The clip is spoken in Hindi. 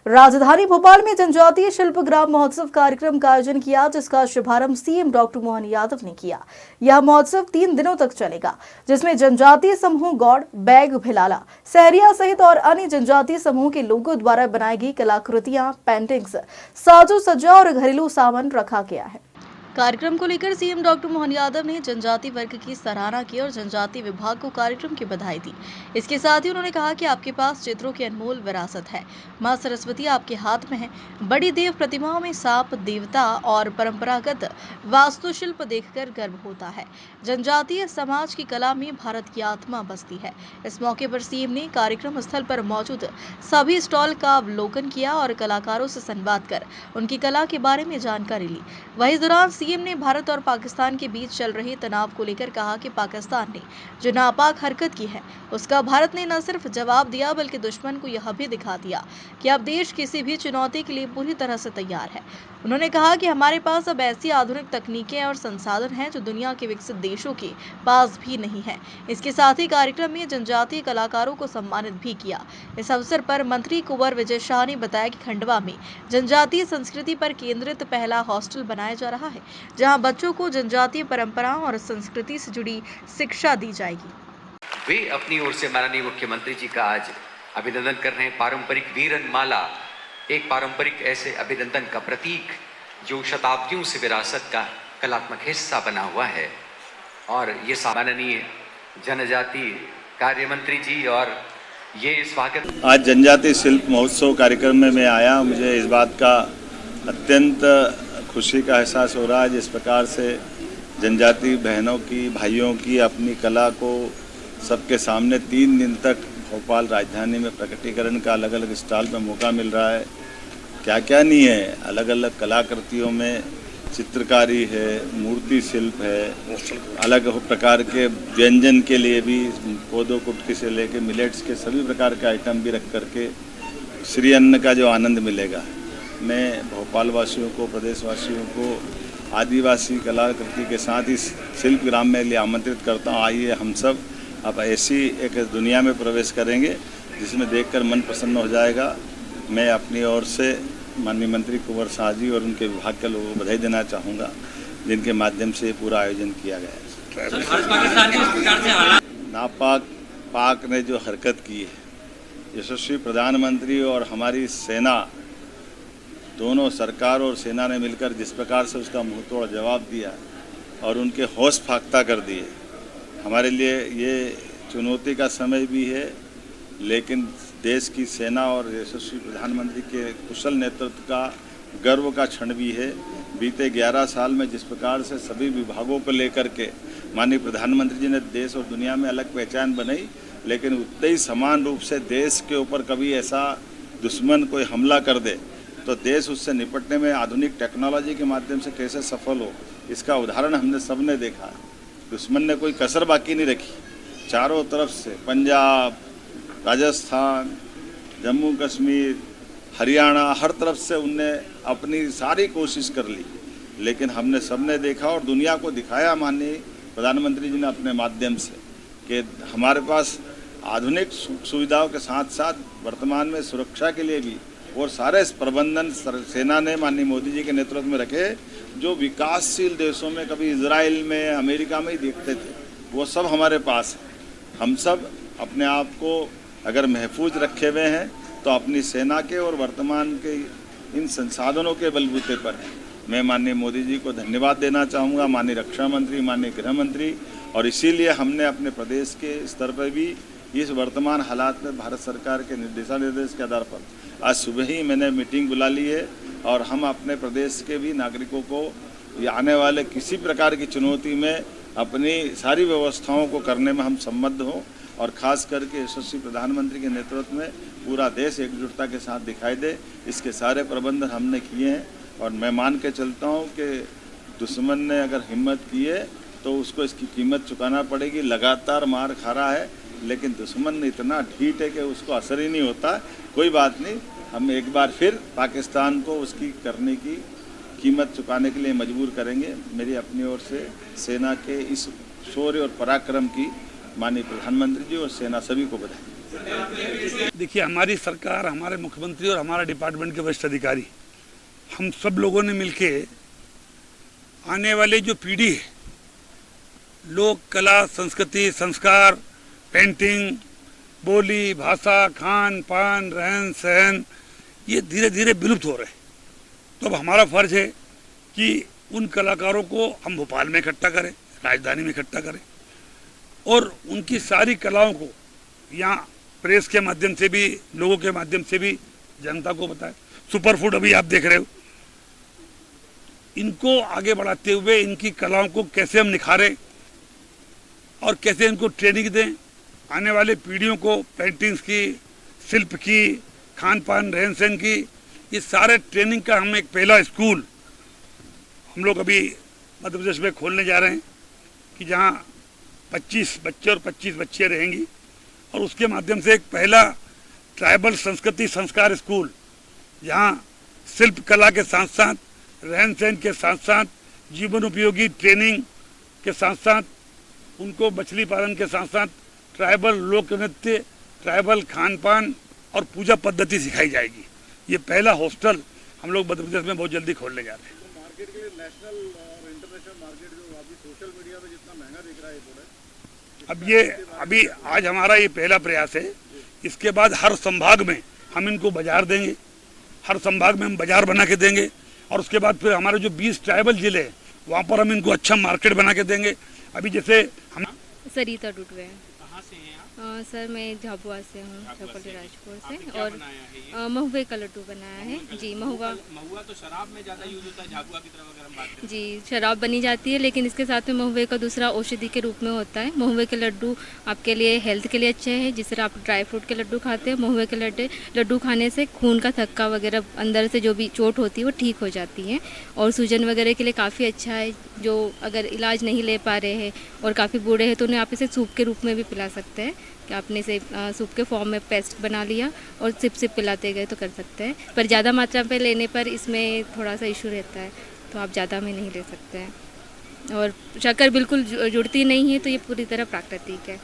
राजधानी भोपाल में जनजातीय शिल्प ग्राम महोत्सव कार्यक्रम का आयोजन किया, जिसका शुभारंभ सीएम डॉक्टर मोहन यादव ने किया। यह महोत्सव 3 दिनों तक चलेगा, जिसमें जनजातीय समूह गौड़, बैग, भिलाला, सहरिया सहित और अन्य जनजातीय समूह के लोगों द्वारा बनाई गई कलाकृतियां, पेंटिंग्स, साजो सज्जा और घरेलू सामान रखा गया है। कार्यक्रम को लेकर सीएम डॉक्टर मोहन यादव ने जनजाति वर्ग की सराहना की और जनजाति विभाग को कार्यक्रम की बधाई दी। इसके साथ ही उन्होंने कहा कि आपके पास चित्रों की अनमोल विरासत है। मां सरस्वती आपके हाथ में है। बड़ी देव प्रतिमाओं में सांप, देवता और परंपरागत वास्तुशिल्प देखकर गर्व होता है। जनजातीय समाज की कला में भारत की आत्मा बसती है। इस मौके पर सीएम ने कार्यक्रम स्थल पर मौजूद सभी स्टॉल का अवलोकन किया और कलाकारों से संवाद कर उनकी कला के बारे में जानकारी ली। वहीं इस दौरान सीएम ने भारत और पाकिस्तान के बीच चल रहे तनाव को लेकर कहा कि पाकिस्तान ने जो नापाक हरकत की है, उसका भारत ने न सिर्फ जवाब दिया बल्कि दुश्मन को यह भी दिखा दिया कि अब देश किसी भी चुनौती के लिए पूरी तरह से तैयार है। उन्होंने कहा कि हमारे पास अब ऐसी आधुनिक तकनीकें और संसाधन हैं जो दुनिया के विकसित देशों के पास भी नहीं है। इसके साथ ही कार्यक्रम में जनजातीय कलाकारों को सम्मानित भी किया। इस अवसर पर मंत्री कुंवर विजय शाह ने बताया कि खंडवा में जनजातीय संस्कृति पर केंद्रित पहला हॉस्टल बनाया जा रहा है, जहां बच्चों को जनजातीय परंपराओं और संस्कृति से जुड़ी शिक्षा दी जाएगी। वे अपनी ओर से माननीय मुख्यमंत्री जी का आज अभिनंदन कर रहे हैं। पारंपरिक वीरन माला एक पारंपरिक ऐसे अभिनंदन का प्रतीक जो शताब्दियों से विरासत का कलात्मक हिस्सा बना हुआ है, और ये माननीय जनजाति कार्य मंत्री जी और ये स्वागत। आज जनजातीय शिल्प महोत्सव कार्यक्रम में मैं आया, मुझे इस बात का अत्यंत खुशी का एहसास हो रहा है जिस प्रकार से जनजाति बहनों की, भाइयों की अपनी कला को सबके सामने 3 दिन तक भोपाल राजधानी में प्रकटीकरण का अलग अलग स्टॉल में मौका मिल रहा है। क्या क्या नहीं है, अलग अलग कलाकृतियों में चित्रकारी है, मूर्ति शिल्प है, अलग प्रकार के व्यंजन के लिए भी पौधों कुटकी से लेके मिलेट्स के सभी प्रकार के आइटम भी रख करके श्री अन्न का जो आनंद मिलेगा। मैं भोपाल वासियों को, प्रदेश वासियों को आदिवासी कलाकृति के साथ इस शिल्प ग्राम में लिए आमंत्रित करता हूँ। आइए हम सब अब ऐसी एक दुनिया में प्रवेश करेंगे जिसमें देखकर मन प्रसन्न हो जाएगा। मैं अपनी ओर से माननीय मंत्री कुंवर शाह जी और उनके विभाग के लोगों को बधाई देना चाहूँगा, जिनके माध्यम से पूरा आयोजन किया गया है। नापाक ने जो हरकत की है, यशस्वी प्रधानमंत्री और हमारी सेना, दोनों सरकार और सेना ने मिलकर जिस प्रकार से उसका मुंहतोड़ जवाब दिया और उनके होश फाख्ता कर दिए, हमारे लिए ये चुनौती का समय भी है, लेकिन देश की सेना और यशस्वी प्रधानमंत्री के कुशल नेतृत्व का गर्व का क्षण भी है। बीते 11 साल में जिस प्रकार से सभी विभागों को लेकर के माननीय प्रधानमंत्री जी ने देश और दुनिया में अलग पहचान बनाई, लेकिन उतने ही समान रूप से देश के ऊपर कभी ऐसा दुश्मन कोई हमला कर दे तो देश उससे निपटने में आधुनिक टेक्नोलॉजी के माध्यम से कैसे सफल हो, इसका उदाहरण हमने सबने देखा। दुश्मन ने कोई कसर बाकी नहीं रखी। चारों तरफ से पंजाब, राजस्थान, जम्मू कश्मीर, हरियाणा, हर तरफ से उनने अपनी सारी कोशिश कर ली, लेकिन हमने सबने देखा और दुनिया को दिखाया माननीय प्रधानमंत्री जी ने अपने माध्यम से कि हमारे पास आधुनिक सुविधाओं के साथ साथ वर्तमान में सुरक्षा के लिए भी और सारे प्रबंधन सेना ने माननीय मोदी जी के नेतृत्व में रखे, जो विकासशील देशों में कभी इजराइल में, अमेरिका में ही देखते थे, वो सब हमारे पास है। हम सब अपने आप को अगर महफूज रखे हुए हैं तो अपनी सेना के और वर्तमान के इन संसाधनों के बलबूते पर हैं। मैं माननीय मोदी जी को धन्यवाद देना चाहूँगा, माननीय रक्षा मंत्री, माननीय गृह मंत्री, और इसीलिए हमने अपने प्रदेश के स्तर पर भी इस वर्तमान हालात में भारत सरकार के निर्देश के आधार पर आज सुबह ही मैंने मीटिंग बुला ली है और हम अपने प्रदेश के भी नागरिकों को आने वाले किसी प्रकार की चुनौती में अपनी सारी व्यवस्थाओं को करने में हम सम्मत हों, और ख़ास करके यशस्वी प्रधानमंत्री के नेतृत्व में पूरा देश एकजुटता के साथ दिखाई दे, इसके सारे प्रबंधन हमने किए हैं। और मैं मान के चलता हूँ कि दुश्मन ने अगर हिम्मत की है तो उसको इसकी कीमत चुकाना पड़ेगी। लगातार मार खा रहा है, लेकिन दुश्मन इतना ढीठ है कि उसको असर ही नहीं होता। कोई बात नहीं, हम एक बार फिर पाकिस्तान को उसकी करने की कीमत चुकाने के लिए मजबूर करेंगे। मेरी अपनी ओर से सेना के इस शौर्य और पराक्रम की माननीय प्रधानमंत्री जी और सेना सभी को बधाई। देखिए, हमारी सरकार, हमारे मुख्यमंत्री और हमारा डिपार्टमेंट के वरिष्ठ अधिकारी, हम सब लोगों ने मिलके आने वाले जो पीढ़ी है, लोक कला, संस्कृति, संस्कार, पेंटिंग, बोली, भाषा, खान पान, रहन सहन, ये धीरे धीरे विलुप्त हो रहे हैं। तो अब हमारा फर्ज है कि उन कलाकारों को हम भोपाल में इकट्ठा करें, राजधानी में इकट्ठा करें और उनकी सारी कलाओं को यहाँ प्रेस के माध्यम से भी, लोगों के माध्यम से भी जनता को बताएं। सुपर फूड अभी आप देख रहे हो, इनको आगे बढ़ाते हुए इनकी कलाओं को कैसे हम निखारें और कैसे इनको ट्रेनिंग दें, आने वाले पीढ़ियों को पेंटिंग्स की, शिल्प की, खान पान, रहन सहन की, ये सारे ट्रेनिंग का हम एक पहला स्कूल हम लोग अभी मध्य प्रदेश में खोलने जा रहे हैं कि जहाँ 25 बच्चे और 25 बच्चे रहेंगी और उसके माध्यम से एक पहला ट्राइबल संस्कृति संस्कार स्कूल, जहाँ शिल्प कला के साथ साथ, रहन सहन के साथ साथ, जीवन उपयोगी ट्रेनिंग के साथ साथ, उनको मछली पालन के साथ साथ ट्राइबल लोक नृत्य, ट्राइबल खान पान और पूजा पद्धति सिखाई जाएगी। ये पहला हॉस्टल हम लोग मध्य प्रदेश में बहुत जल्दी खोलने जा रहे हैं। मार्केट के लिए नेशनल और इंटरनेशनल मार्केट जो अभी सोशल मीडिया पे जितना महंगा दिख रहा है अभी आज हमारा ये पहला प्रयास है। इसके बाद हर संभाग में हम इनको बाजार देंगे, हर संभाग में हम बाजार बना के देंगे और उसके बाद फिर हमारे जो 20 ट्राइबल जिले हैं वहाँ पर हम इनको अच्छा मार्केट बना के देंगे। अभी जैसे हम सरिता डुडवे। कहाँ से हैं आप? सर मैं झाबुआ से हूँ, राजपुर से। और महुए का लड्डू बनाया है जी। महुआ तो शराब में ज़्यादा यूज होता है, झाबुआ की तरफ अगर हम बात करें जी, शराब बनी जाती है लेकिन इसके साथ में महुए का दूसरा औषधि के रूप में होता है। महुए के लड्डू आपके लिए हेल्थ के लिए अच्छे हैं। जिस तरह आप ड्राई फ्रूट के लड्डू खाते हैं, महुए के लड्डू खाने से खून का थक्का वगैरह, अंदर से जो भी चोट होती है वो ठीक हो जाती है। और सूजन वगैरह के लिए काफ़ी अच्छा है। जो अगर इलाज नहीं ले पा रहे हैं और काफ़ी बूढ़े हैं तो उन्हें आप इसे सूप के रूप में भी पिला सकते हैं कि आपने इसे सूप के फॉर्म में पेस्ट बना लिया और सिप सिप पिलाते गए तो कर सकते हैं। पर ज़्यादा मात्रा में लेने पर इसमें थोड़ा सा इशू रहता है, तो आप ज़्यादा में नहीं ले सकते हैं। और शक्कर बिल्कुल जुड़ती नहीं है, तो ये पूरी तरह प्राकृतिक है।